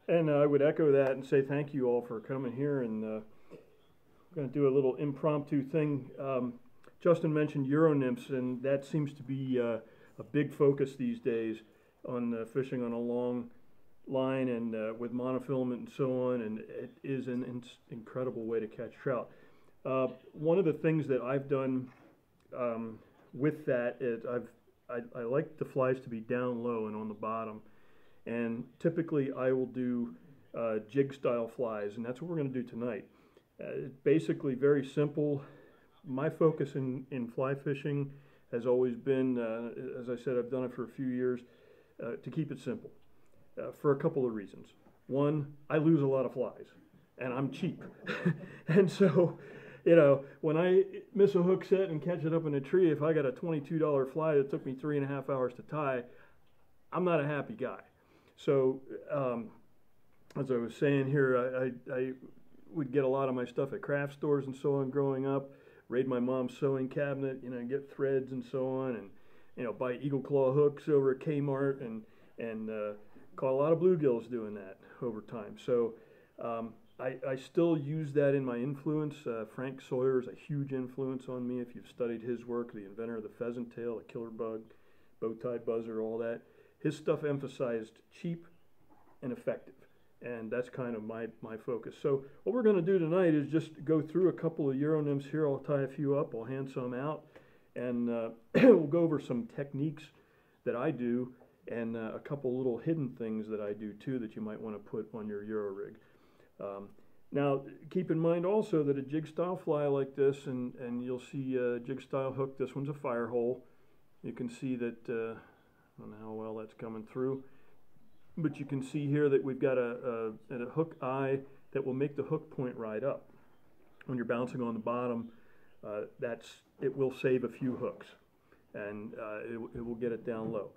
And I would echo that and say thank you all for coming here. And I'm going to do a little impromptu thing. Justin mentioned Euro Nymphs, and that seems to be a big focus these days on fishing on a long line and with monofilament and so on. And it is an incredible way to catch trout. One of the things that I've done with that is I like the flies to be down low and on the bottom. And typically I will do jig style flies, and that's what we're going to do tonight. It's basically very simple. My focus in fly fishing has always been, as I said, I've done it for a few years, to keep it simple for a couple of reasons. One, I lose a lot of flies, and I'm cheap. And so, you know, when I miss a hook set and catch it up in a tree, if I got a $22 fly that took me 3.5 hours to tie, I'm not a happy guy. So, as I was saying here, I would get a lot of my stuff at craft stores and so on growing up, raid my mom's sewing cabinet, you know, get threads and so on, and, you know, buy eagle claw hooks over at Kmart, and caught a lot of bluegills doing that over time. So I still use that in my influence. Frank Sawyer is a huge influence on me. If you've studied his work, the inventor of the pheasant tail, the killer bug, bow-tie buzzer, all that, his stuff emphasized cheap and effective, and that's kind of my focus. So what we're going to do tonight is just go through a couple of Euro Nymphs here. I'll tie a few up, I'll hand some out, and we'll go over some techniques that I do and a couple little hidden things that I do too that you might want to put on your Euro rig. Now keep in mind also that a jig style fly like this, and you'll see a jig style hook, this one's a FIREHOLE. You can see that I don't know how well that's coming through, but you can see here that we've got a hook eye that will make the hook point right up. When you're bouncing on the bottom, it will save a few hooks, and it will get it down low.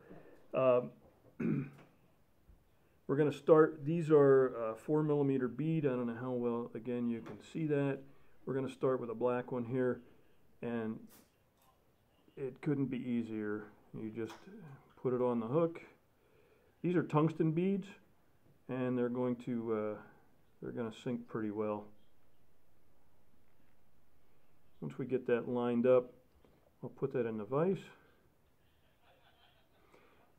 We're going to start, these are 4mm bead. I don't know how well, again, you can see that. We're going to start with a black one here, and it couldn't be easier. You just put it on the hook. These are tungsten beads, and they're going to sink pretty well. Once we get that lined up, I'll put that in the vise.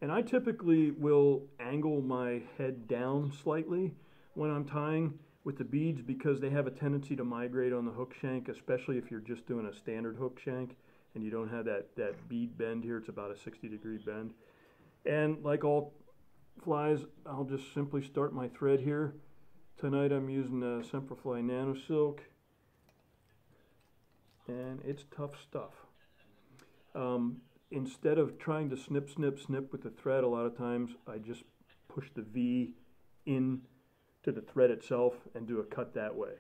And I typically will angle my head down slightly when I'm tying with the beads because they have a tendency to migrate on the hook shank, especially if you're just doing a standard hook shank and you don't have that bead bend here. It's about a 60-degree bend. And like all flies, I'll just simply start my thread here. Tonight I'm using Semperfli Nano silk, and it's tough stuff. Instead of trying to snip with the thread, a lot of times I just push the V in to the thread itself and do a cut that way.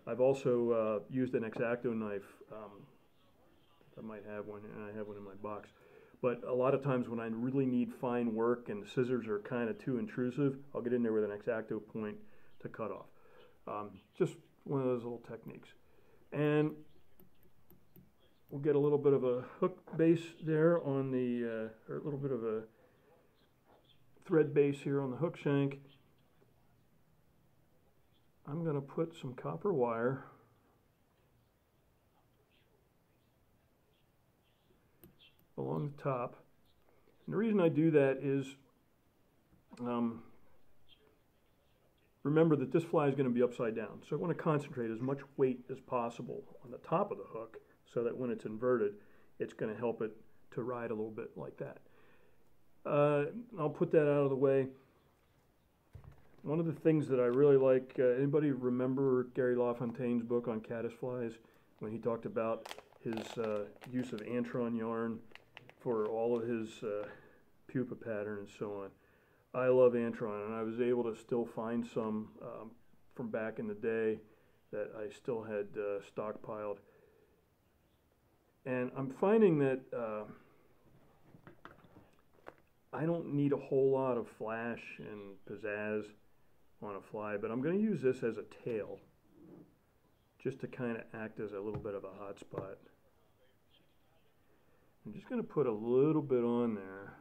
I've also used an X-Acto knife. I might have one, and I have one in my box. But a lot of times when I really need fine work and the scissors are kind of too intrusive, I'll get in there with an X-Acto point to cut off. Just one of those little techniques. And we'll get a little bit of a hook base there on the, or a little bit of a thread base here on the hook shank. I'm going to put some copper wire along the top. And the reason I do that is, remember that this fly is going to be upside down. So I want to concentrate as much weight as possible on the top of the hook so that when it's inverted, it's going to help it to ride a little bit like that. I'll put that out of the way. One of the things that I really like, anybody remember Gary LaFontaine's book on caddisflies when he talked about his use of Antron yarn for all of his pupa pattern and so on? I love Antron, and I was able to still find some from back in the day that I still had stockpiled. And I'm finding that I don't need a whole lot of flash and pizzazz on a fly, but I'm going to use this as a tail just to kind of act as a little bit of a hot spot. I'm just going to put a little bit on there.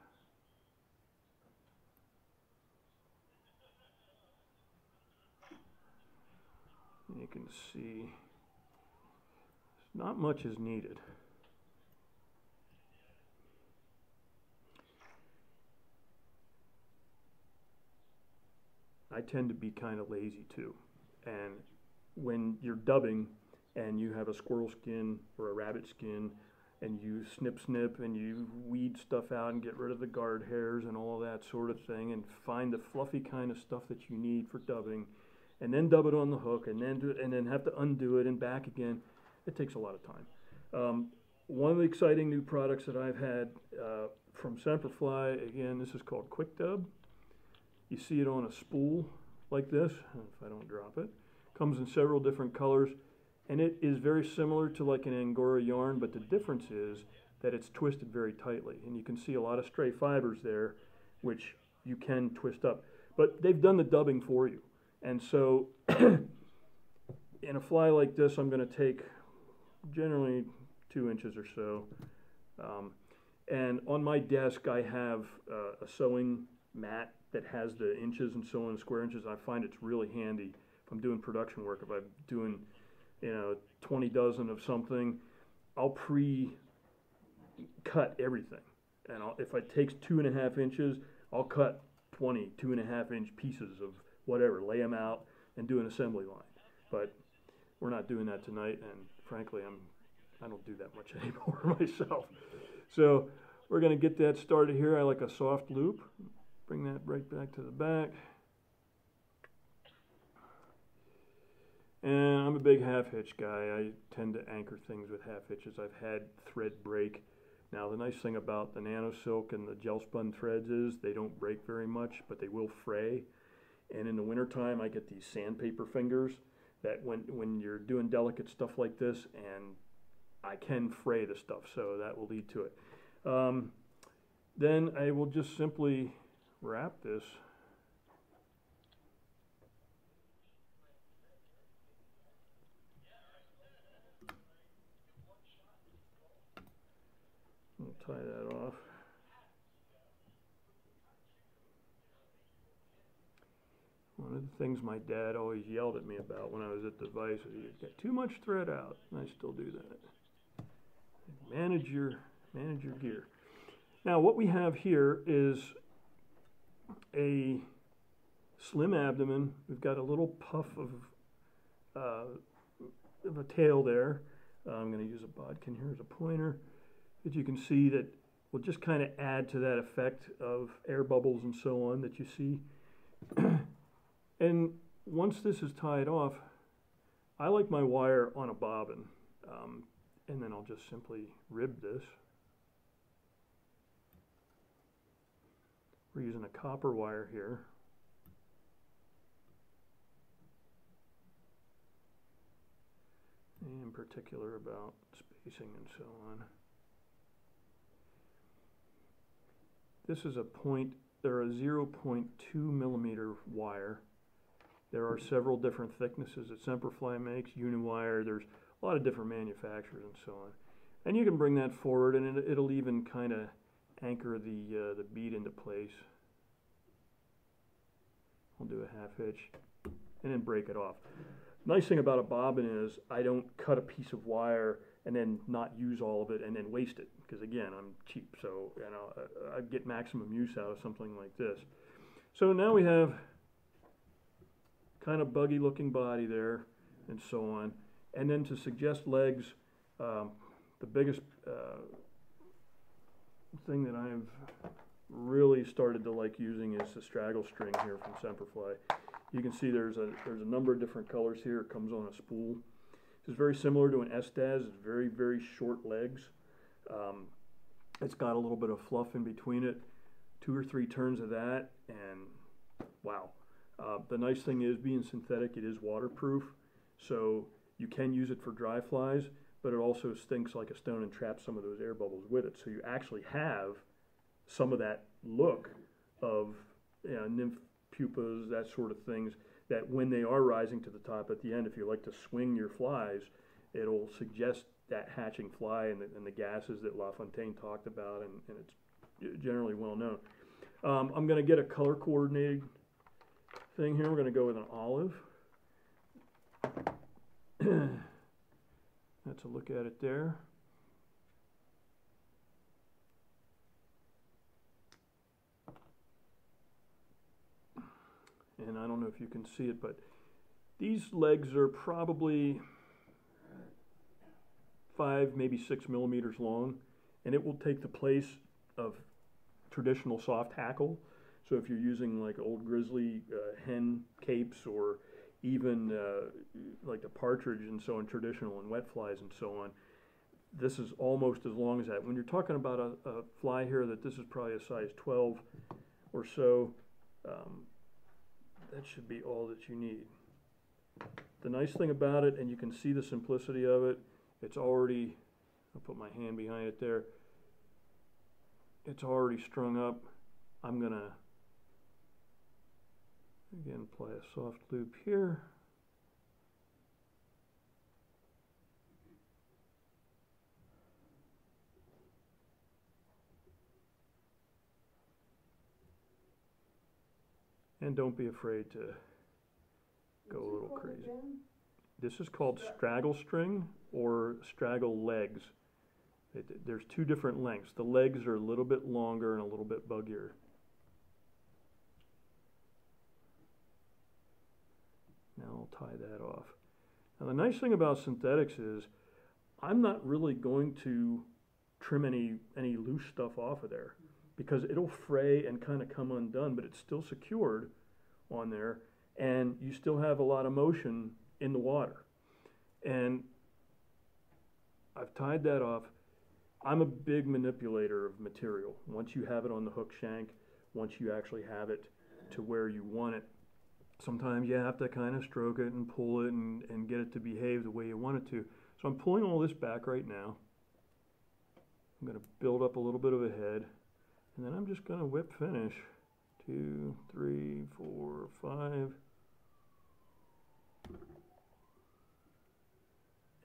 can see not much is needed. I tend to be kind of lazy too, and when you're dubbing and you have a squirrel skin or a rabbit skin and you snip and you weed stuff out and get rid of the guard hairs and all that sort of thing and find the fluffy kind of stuff that you need for dubbing and then dub it on the hook and then do it and then have to undo it and back again, it takes a lot of time. One of the exciting new products that I've had from Semperfli, again, this is called Quick Dub. You see it on a spool like this, if I don't drop it. Comes in several different colors, and it is very similar to like an Angora yarn, but the difference is that it's twisted very tightly, and you can see a lot of stray fibers there, which you can twist up. But they've done the dubbing for you, and so in a fly like this, I'm going to take generally 2 inches or so, and on my desk I have a sewing mat that has the inches and so on, square inches. I find it's really handy if I'm doing production work. If I'm doing, 20 dozen of something, I'll pre-cut everything. And if it takes 2.5 inches, I'll cut 20 2.5 inch pieces of whatever, lay them out and do an assembly line. But we're not doing that tonight, and frankly, I don't do that much anymore myself. So we're going to get that started here. I like a soft loop. Bring that right back to the back. And I'm a big half hitch guy. I tend to anchor things with half hitches. I've had thread break. Now the nice thing about the Nano silk and the gel spun threads is they don't break very much, but they will fray. And in the wintertime I get these sandpaper fingers that when you're doing delicate stuff like this, and I can fray the stuff, so that will lead to it. Then I will just simply wrap this we'll tie that off. One of the things my dad always yelled at me about when I was at the Vice is you get too much thread out, and I still do that. Manage your gear. Now what we have here is a slim abdomen. We've got a little puff of a tail there. I'm going to use a bodkin here as a pointer, that you can see that will just kind of add to that effect of air bubbles and so on that you see. And once this is tied off, I like my wire on a bobbin, and then I'll just simply rib this. We're using a copper wire here. In particular about spacing and so on. This is a 0.2 millimeter wire. There are several different thicknesses that Semperfli makes, Uniwire, there's a lot of different manufacturers and so on. And you can bring that forward and it'll even kind of anchor the bead into place. I'll do a half hitch and then break it off. Nice thing about a bobbin is I don't cut a piece of wire and then not use all of it and then waste it, because again, I'm cheap, so I get maximum use out of something like this. So now we have kind of buggy looking body there and so on. And then to suggest legs, the biggest thing that I've really started to like using is the Straggle string here from Semperfli. You can see there's a number of different colors here. It comes on a spool. This is very similar to an Estaz. It's very, very short legs. It's got a little bit of fluff in between it. 2 or 3 turns of that, and wow. The nice thing is, being synthetic, it is waterproof, so you can use it for dry flies, but it also stinks like a stone and traps some of those air bubbles with it. So you actually have some of that look of nymph pupas, that sort of things, that when they are rising to the top at the end, if you like to swing your flies, it'll suggest that hatching fly and the gases that LaFontaine talked about, and it's generally well known. I'm going to get a color coordinated thing here. We're going to go with an olive. That's a look at it there. And I don't know if you can see it, but these legs are probably 5, maybe 6 millimeters long, and it will take the place of traditional soft hackle. So if you're using like old grizzly hen capes, or even like the partridge and so on, traditional, and wet flies and so on, this is almost as long as that. When you're talking about a fly here that this is probably a size 12 or so, that should be all that you need. The nice thing about it, and you can see the simplicity of it, it's already, I'll put my hand behind it there, it's already strung up. I'm going to, again, apply a soft loop here. And don't be afraid to go a little crazy. This is called straggle string or straggle legs. There's 2 different lengths. The legs are a little bit longer and a little bit buggier. Now I'll tie that off. Now the nice thing about synthetics is I'm not really going to trim any loose stuff off of there, because it'll fray and kind of come undone, but it's still secured on there, and you still have a lot of motion in the water. And I've tied that off. I'm a big manipulator of material. Once you have it on the hook shank, once you actually have it to where you want it, sometimes you have to kind of stroke it and pull it and get it to behave the way you want it to. So I'm pulling all this back right now. I'm going to build up a little bit of a head, and then I'm just going to whip finish. 2, 3, 4, 5.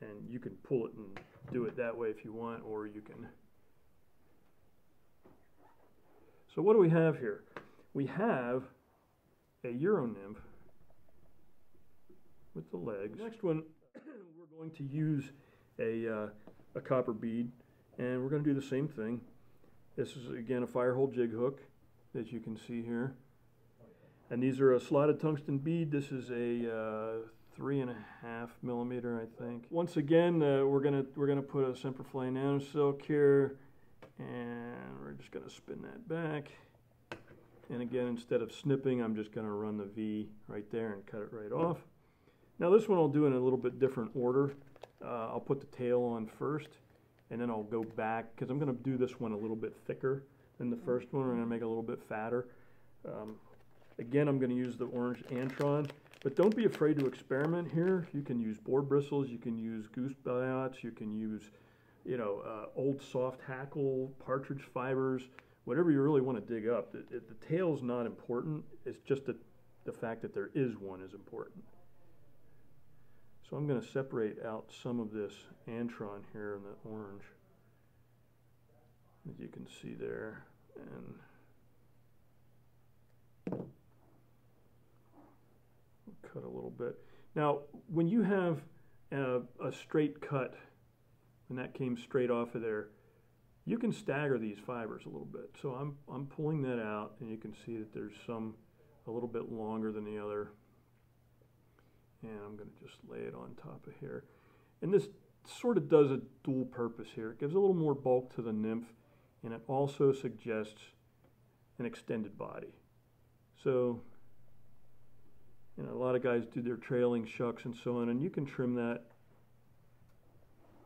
And you can pull it and do it that way if you want, or you can. So what do we have here? We have a Euro Nymph with the legs. Next one, we're going to use a copper bead, and we're going to do the same thing. This is, again, a FIREHOLE jig hook, as you can see here. And these are a slotted tungsten bead. This is a 3.5 millimeter, I think. Once again, we're gonna put a Semperfli Nano silk here, and we're just gonna spin that back. And again, instead of snipping, I'm just gonna run the V right there and cut it right off. Now this one I'll do in a little bit different order. I'll put the tail on first, and then I'll go back, because I'm going to do this one a little bit thicker than the first one. I'm going to make it a little bit fatter. Again, I'm going to use the orange Antron, but don't be afraid to experiment here. You can use boar bristles, you can use goose biots, you can use, old soft hackle, partridge fibers, whatever you really want to dig up. The tail's not important. It's just the fact that there is one is important. So I'm going to separate out some of this Antron here in the orange, as you can see there, and cut a little bit. Now, when you have a straight cut, and that came straight off of there, you can stagger these fibers a little bit. So I'm pulling that out, and you can see that there's some a little bit longer than the other. And I'm going to just lay it on top of here. And this sort of does a dual purpose here. It gives a little more bulk to the nymph, and it also suggests an extended body. So, a lot of guys do their trailing shucks and so on, and you can trim that,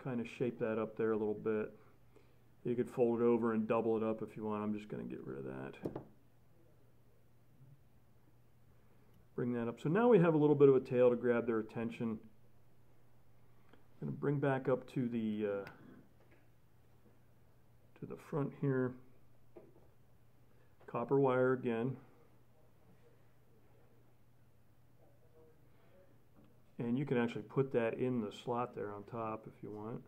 kind of shape that up there a little bit. You could fold it over and double it up if you want. I'm just going to get rid of that. Bring that up. So now we have a little bit of a tail to grab their attention. I'm going to bring back up to the front here. Copper wire again. And you can actually put that in the slot there on top if you want.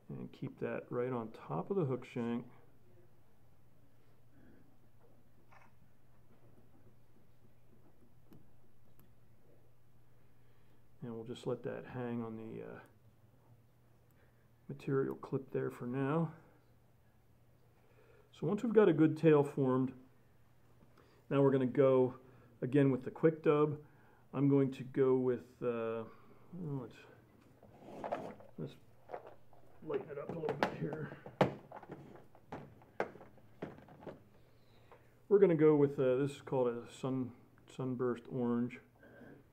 And keep that right on top of the hook shank. And we'll just let that hang on the material clip there for now. So once we've got a good tail formed, now we're going to go again with the quick dub. I'm going to go with, let's lighten it up a little bit here. We're going to go with, this is called a sunburst orange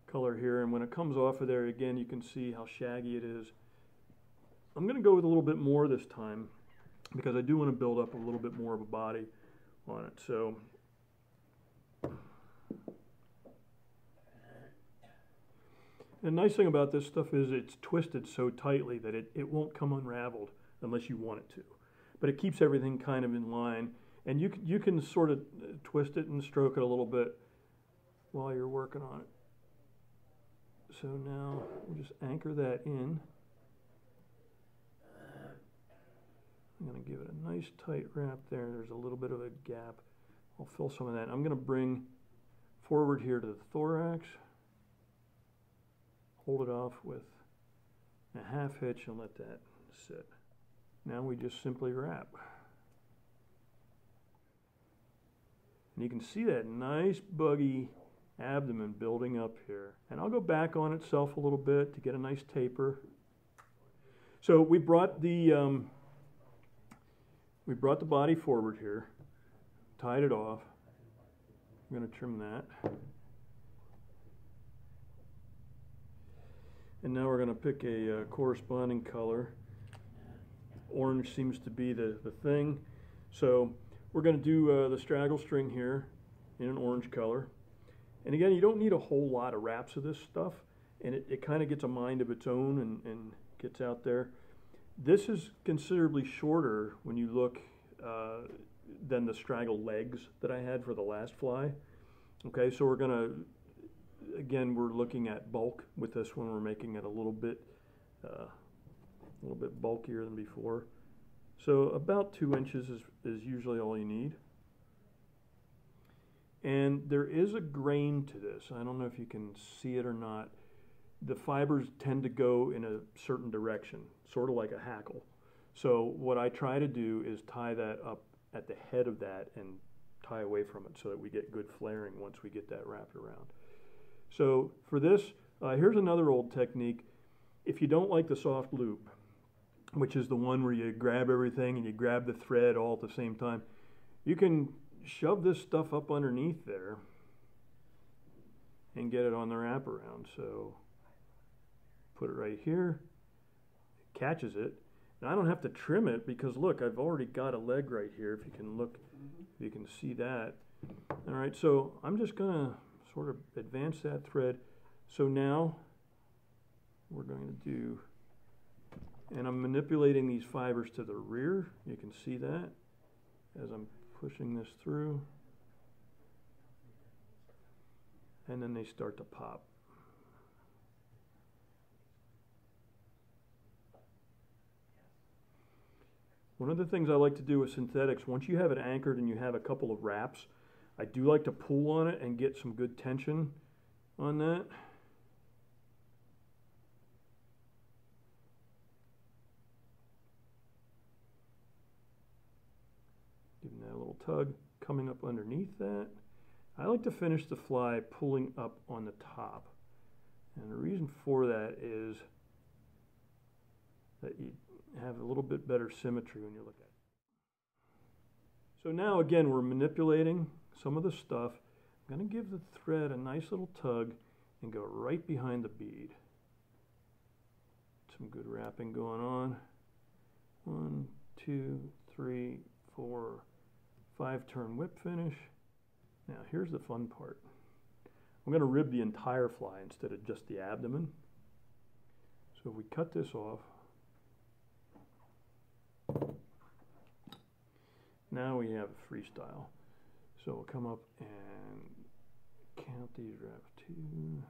color here, and when it comes off of there, again, you can see how shaggy it is. I'm going to go with a little bit more this time because I do want to build up a little bit more of a body on it. So the nice thing about this stuff is it's twisted so tightly that it won't come unraveled unless you want it to. But it keeps everything kind of in line, and you can sort of twist it and stroke it a little bit while you're working on it. So now we'll just anchor that in. I'm going to give it a nice tight wrap there. There's a little bit of a gap. I'll fill some of that. I'm going to bring forward here to the thorax. Hold it off with a half hitch and let that sit. Now we just simply wrap. And you can see that nice buggy abdomen building up here. And I'll go back on itself a little bit to get a nice taper. So we brought the body forward here, tied it off. I'm going to trim that. And now we're going to pick a corresponding color. Orange seems to be the thing. So we're going to do the straggle string here in an orange color. And again, you don't need a whole lot of wraps of this stuff. And it kind of gets a mind of its own and gets out there. This is considerably shorter when you look than the straggle legs that I had for the last fly. Okay, so we're going to, again, we're looking at bulk with this one. We're making it a little bit bulkier than before. So about 2 inches is usually all you need. And there is a grain to this. I don't know if you can see it or not. The fibers tend to go in a certain direction, sort of like a hackle. So what I try to do is tie that up at the head of that and tie away from it so that we get good flaring once we get that wrapped around. So for this, here's another old technique. If you don't like the soft loop, which is the one where you grab everything and you grab the thread all at the same time, you can shove this stuff up underneath there and get it on the wraparound. So put it right here, it catches it. And I don't have to trim it because look, I've already got a leg right here. If you can look, if you can see that. All right, so I'm just gonna sort of advance that thread. So now we're going to do, and I'm manipulating these fibers to the rear. You can see that as I'm pushing this through. And then they start to pop. One of the things I like to do with synthetics, once you have it anchored and you have a couple of wraps, I do like to pull on it and get some good tension on that. Giving that a little tug, coming up underneath that. I like to finish the fly pulling up on the top. And the reason for that is that you have a little bit better symmetry when you look at it. So now again, we're manipulating some of the stuff. I'm going to give the thread a nice little tug and go right behind the bead. Some good wrapping going on. 1, 2, 3, 4, 5 turn whip finish. Now here's the fun part. I'm going to rib the entire fly instead of just the abdomen. So if we cut this off, now we have freestyle. So we'll come up and count these wraps 2.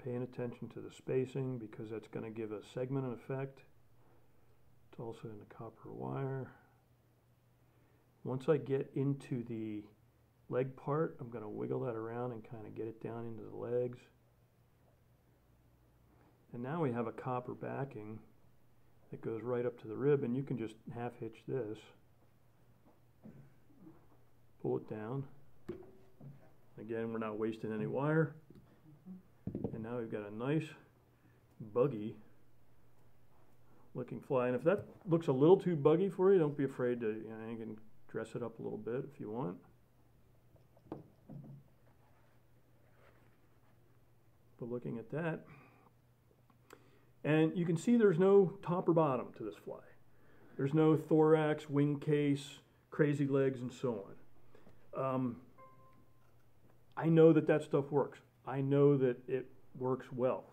Paying attention to the spacing because that's going to give a segmented effect. It's also in the copper wire. Once I get into the leg part, I'm going to wiggle that around and kind of get it down into the legs. And now we have a copper backing that goes right up to the rib, and you can just half hitch this, pull it down. Again, we're not wasting any wire. And now we've got a nice buggy looking fly. And if that looks a little too buggy for you, don't be afraid to, you can dress it up a little bit if you want. But looking at that, and you can see there's no top or bottom to this fly. There's no thorax, wing case, crazy legs, and so on. I know that that stuff works. I know that it works well.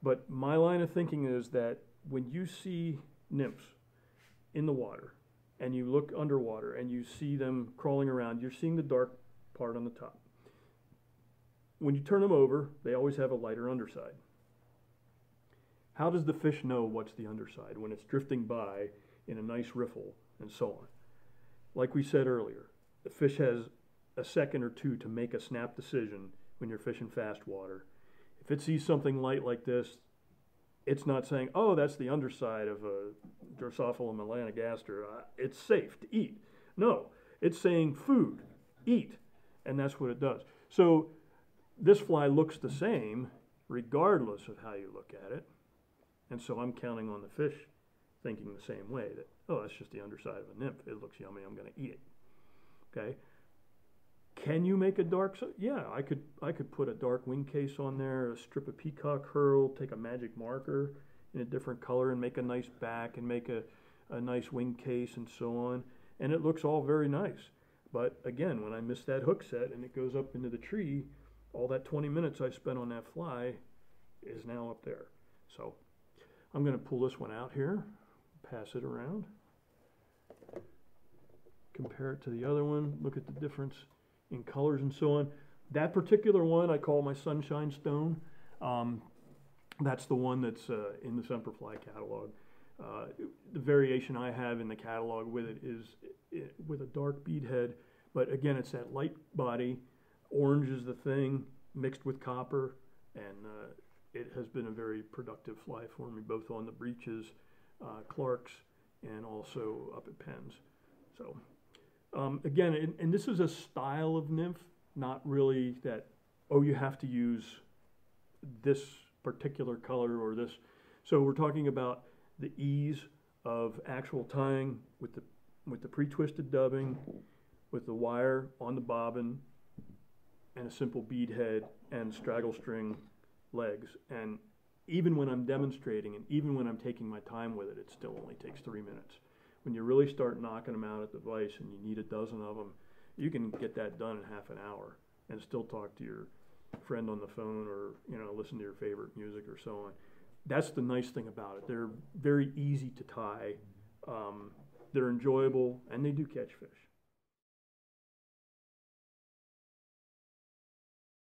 But my line of thinking is that when you see nymphs in the water, and you look underwater, and you see them crawling around, you're seeing the dark part on the top. When you turn them over, they always have a lighter underside. How does the fish know what's the underside when it's drifting by in a nice riffle and so on? Like we said earlier, the fish has a second or two to make a snap decision when you're fishing fast water. If it sees something light like this, it's not saying, oh, that's the underside of a Drosophila melanogaster. It's safe to eat. No, it's saying food, eat, and that's what it does. So this fly looks the same regardless of how you look at it. And so I'm counting on the fish thinking the same way, that, oh, that's just the underside of a nymph. It looks yummy. I'm going to eat it. Okay. Can you make a dark? Yeah, I could put a dark wing case on there, a strip of peacock herl, take a magic marker in a different color and make a nice back and make a nice wing case and so on. And it looks all very nice. But again, when I miss that hook set and it goes up into the tree, all that 20 minutes I spent on that fly is now up there. So I'm going to pull this one out here, pass it around, compare it to the other one, look at the difference in colors and so on. That particular one I call my Sunshine Stone. That's the one that's in the Semperfli catalog. The variation I have in the catalog with it is with a dark bead head, but again, it's that light body. Orange is the thing, mixed with copper, and it has been a very productive fly for me, both on the breeches, Clarks, and also up at Penn's. So again, and this is a style of nymph, not really that, oh, you have to use this particular color or this. So we're talking about the ease of actual tying with the pre-twisted dubbing, with the wire on the bobbin, and a simple bead head and straggle string legs. And even when I'm demonstrating and even when I'm taking my time with it, it still only takes 3 minutes. When you really start knocking them out at the vise and you need a dozen of them, you can get that done in half an hour and still talk to your friend on the phone or listen to your favorite music or so on. That's the nice thing about it. They're very easy to tie. They're enjoyable, and they do catch fish.